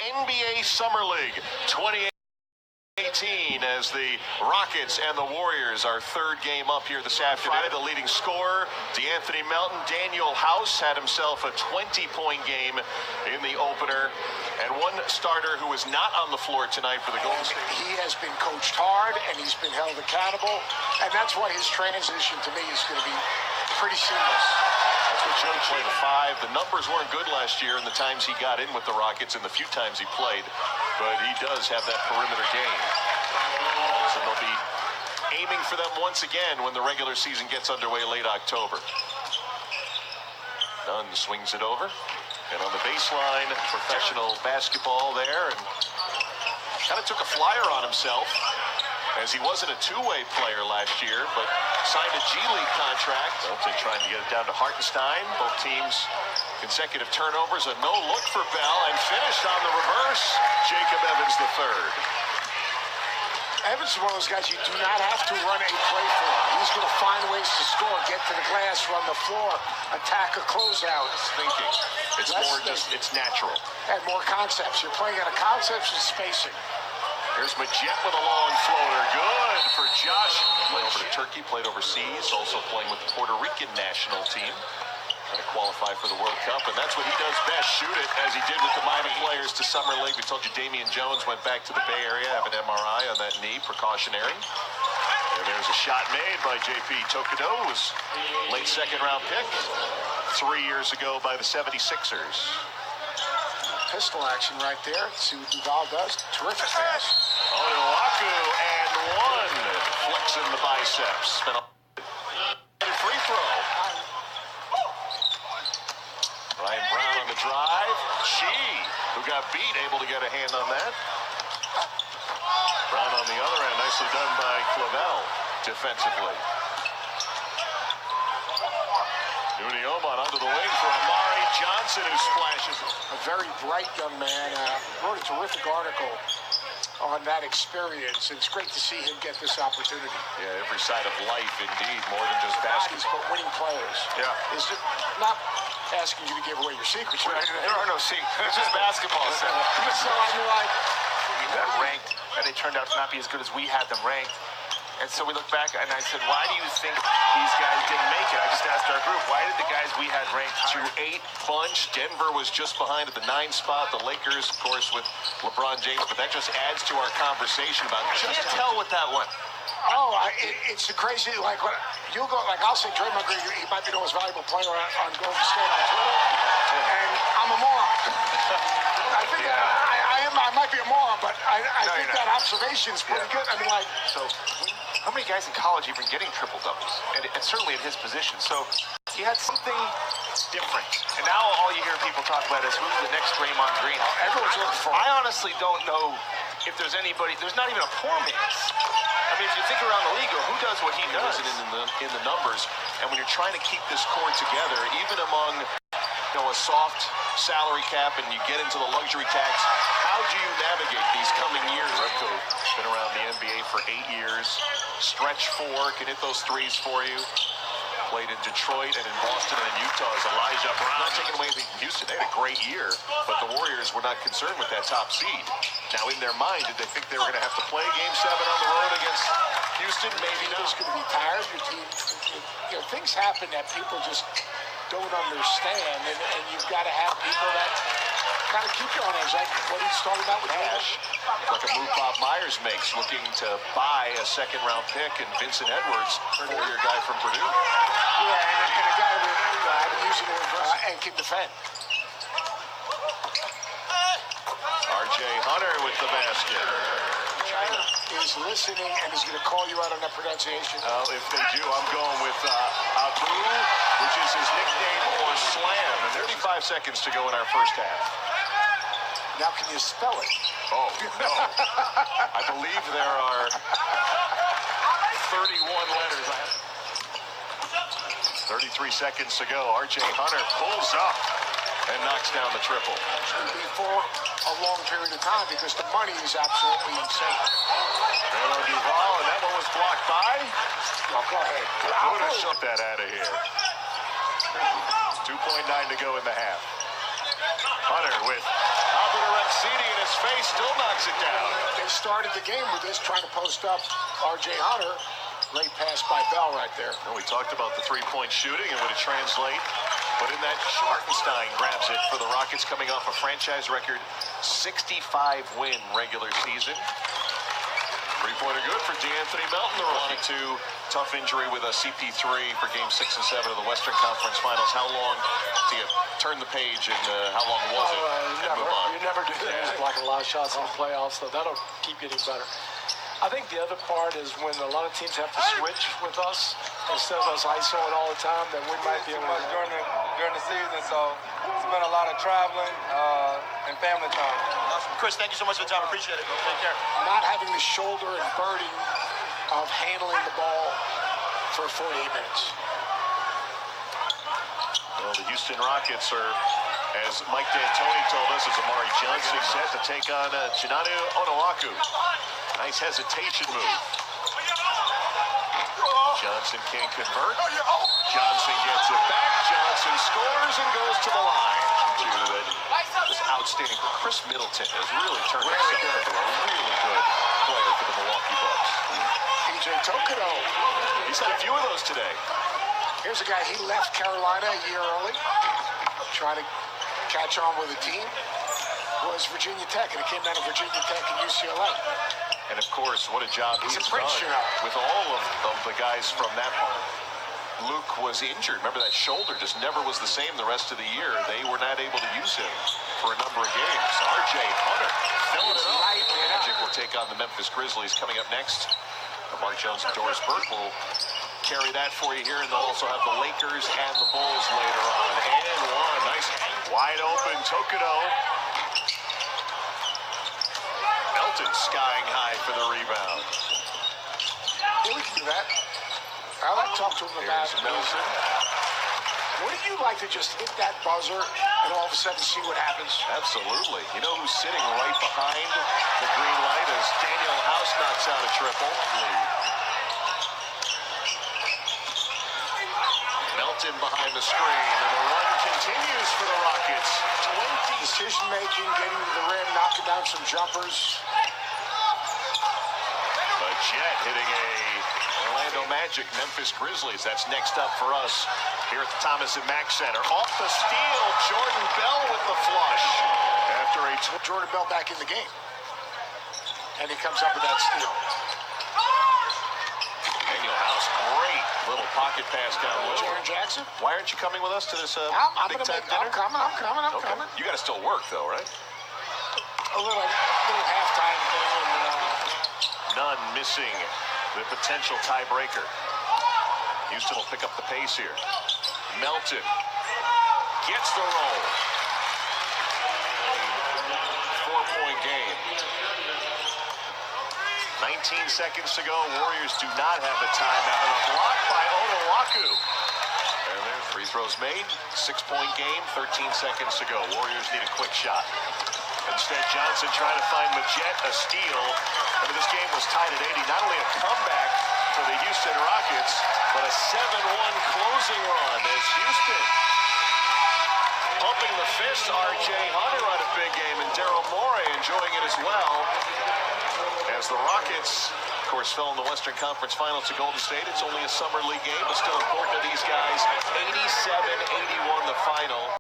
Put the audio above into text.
NBA Summer League 2018 as the Rockets and the Warriors, our third game up here this afternoon. The leading scorer, DeAnthony Melton. Daniel House had himself a 20-point game in the opener. And one starter who is not on the floor tonight for the Golden State. He has been coached hard, and he's been held accountable. And that's why his transition, to me, is going to be pretty seamless. That's what Joe played the five. The numbers weren't good last year in the times he got in with the Rockets and the few times he played. But he does have that perimeter game. So they'll be aiming for them once again when the regular season gets underway late October. Dunn swings it over. And on the baseline, professional basketball there. And kind of took a flyer on himself, as he wasn't a two-way player last year, but signed a G League contract. They're trying to get it down to Hartenstein. Both teams consecutive turnovers. A no-look for Bell, and finished on the reverse. Jacob Evans the third. Evans is one of those guys you do not have to run a play for. He's going to find ways to score, get to the glass, run the floor, attack a closeout. It's thinking. It's more just, it's natural. And more concepts. You're playing out of concepts and spacing. Here's Majette with a long floater. Good for Josh. Played over to Turkey, played overseas, also playing with the Puerto Rican national team. Trying to qualify for the World Cup, and that's what he does best, shoot it, as he did with the Miami players to Summer League. We told you Damian Jones went back to the Bay Area, have an MRI on that knee, precautionary. And there's a shot made by J.P. Tokudo, who was late second-round pick 3 years ago by the 76ers. Pistol action right there. See what Duval does. Terrific pass. Onuaku and one. Flexing the biceps. Free throw. Ryan Brown on the drive. Shee, who got beat, able to get a hand on that. Brown on the other end. Nicely done by Clavel defensively. Unioman onto the wing for Amari Johnson, who splashes. A very bright young man. Wrote a terrific article on that experience. It's great to see him get this opportunity. Yeah, every side of life, indeed, more than just basketball. But winning players. Yeah. Is not asking you to give away your secrets. Right? There are no secrets. It's just basketball. So I mean, like, we had ranked, and they turned out to not be as good as we had them ranked. And so we look back, and I said, why do you think these guys didn't make it? I just asked our group, why did the guys we had ranked through 8 bunch? Denver was just behind at the 9 spot. The Lakers, of course, with LeBron James. But that just adds to our conversation about. Can you tell with that one? Oh, it's the crazy. Like when you go, like I'll say, Draymond Green, he might be the most valuable player on Golden State on Twitter, and I'm a moron. I think I might be a moron, but I think that observation is pretty good. I mean, like, so how many guys in college even getting triple doubles? And certainly at his position. So he had something different. And now all you hear people talk about is who's the next Draymond Green. Everyone's looking for. I honestly don't know if there's anybody. There's not even a poor man's. I mean, if you think around the league, who does what he does in the numbers? And when you're trying to keep this core together, even among a soft salary cap, and you get into the luxury tax, how do you navigate these coming years? Repko been around the NBA for 8 years. Stretch 4, can hit those threes for you. Played in Detroit and in Boston and in Utah as Elijah Brown. Not taking away anything from Houston. They had a great year, but the Warriors were not concerned with that top seed. Now, in their mind, did they think they were going to have to play Game 7 on the road against Houston? Maybe not. You're going to be tired. Your team, things happen that people just don't understand, and you've got to have people that kind of keep you on edge, like what he's talking about with Cash. Like a move Bob Myers makes, looking to buy a second-round pick, and Vincent Edwards, four-year guy from Purdue. Yeah, and a guy with initiative and can defend. R.J. Hunter with the basket. China is listening and is going to call you out on that pronunciation. If they do, I'm going with Abu, which is his nickname, or Slam. And 35 seconds to go in our first half. Now can you spell it? Oh, no. I believe there are 31 letters. 33 seconds to go. R.J. Hunter pulls up and knocks down the triple. For a long period of time, because the money is absolutely insane. Taylor Duval, and that one was blocked by. Oh, go ahead. Would have shot that out of here. 2.9 to go in the half. Hunter with top of the Rexini, and still knocks it down. They started the game with this, trying to post up R.J. Hunter. Great pass by Bell right there. Well, we talked about the three-point shooting and would it translate? But in that, Hartenstein grabs it for the Rockets, coming off a franchise record 65-win regular season. Three-pointer good for D'Anthony Melton, the rookie. Tough injury with a CP3 for Game 6 and 7 of the Western Conference Finals. How long do you turn the page, and how long was it? You never do that. He's blocking a lot of shots in the playoffs, so that'll keep getting better. I think the other part is when a lot of teams have to switch with us instead of us ISOing all the time, that we might be able to during the season. So it's been a lot of traveling and family time. Chris, thank you so much for the time. Appreciate it. Take care. Not having the shoulder and burden of handling the ball for 48 minutes. Well, the Houston Rockets are, as Mike D'Antoni told us, as Amari Johnson set to take on Chinanu Onuaku. Nice hesitation move. Johnson can't convert. Johnson gets it back. Johnson scores and goes to the line. This outstanding. Chris Middleton has really turned himself into a really good player for the Milwaukee Bucks. PJ Tokoto. He's had a few of those today. Here's a guy, he left Carolina a year early, trying to catch on with the team. Was Virginia Tech, and it came down to Virginia Tech and UCLA. And of course, what a job he's done with all of the guys from that part. Luke was injured. Remember, that shoulder just never was the same the rest of the year. They were not able to use him for a number of games. R.J. Hunter filling it up. Magic will take on the Memphis Grizzlies coming up next. Mark Jones and Doris Burke will carry that for you here, and they'll also have the Lakers and the Bulls later on. And one nice wide open Tokoto. Melton skying high for the rebound. Yeah, we can do that. I like to talk to him about it. Wouldn't you like to just hit that buzzer and all of a sudden see what happens? Absolutely. You know who's sitting right behind the green light as Daniel House knocks out a triple? Melton behind the screen, and the run continues for the Rockets. 20 decision-making, getting to the rim, knocking down some jumpers. The Jet hitting a Orlando Magic Memphis Grizzlies. That's next up for us here at the Thomas & Mack Center. Off the steal, Jordan Bell with the flush. After a Jordan Bell back in the game. And he comes up with that steal. Daniel House, great little pocket pass down low. Jaren Jackson. Why aren't you coming with us to this I'm big time dinner? I'm coming. Okay. You got to still work though, right? A little halftime thing. None missing the potential tiebreaker. Houston will pick up the pace here. Melton gets the roll. 4-point game. 19 seconds to go. Warriors do not have a timeout. And a block by Onuaku. And their free throws made. 6-point game. 13 seconds to go. Warriors need a quick shot. Instead, Johnson trying to find Majet a steal. I mean, this game was tied at 80. Not only a comeback for the Houston Rockets, but a 7-1 closing run as Houston pumping the fist. R.J. Hunter on a big game, and Daryl Morey enjoying it as well. As the Rockets, of course, fell in the Western Conference Finals to Golden State. It's only a summer league game, but still important to these guys. 87-81 the final.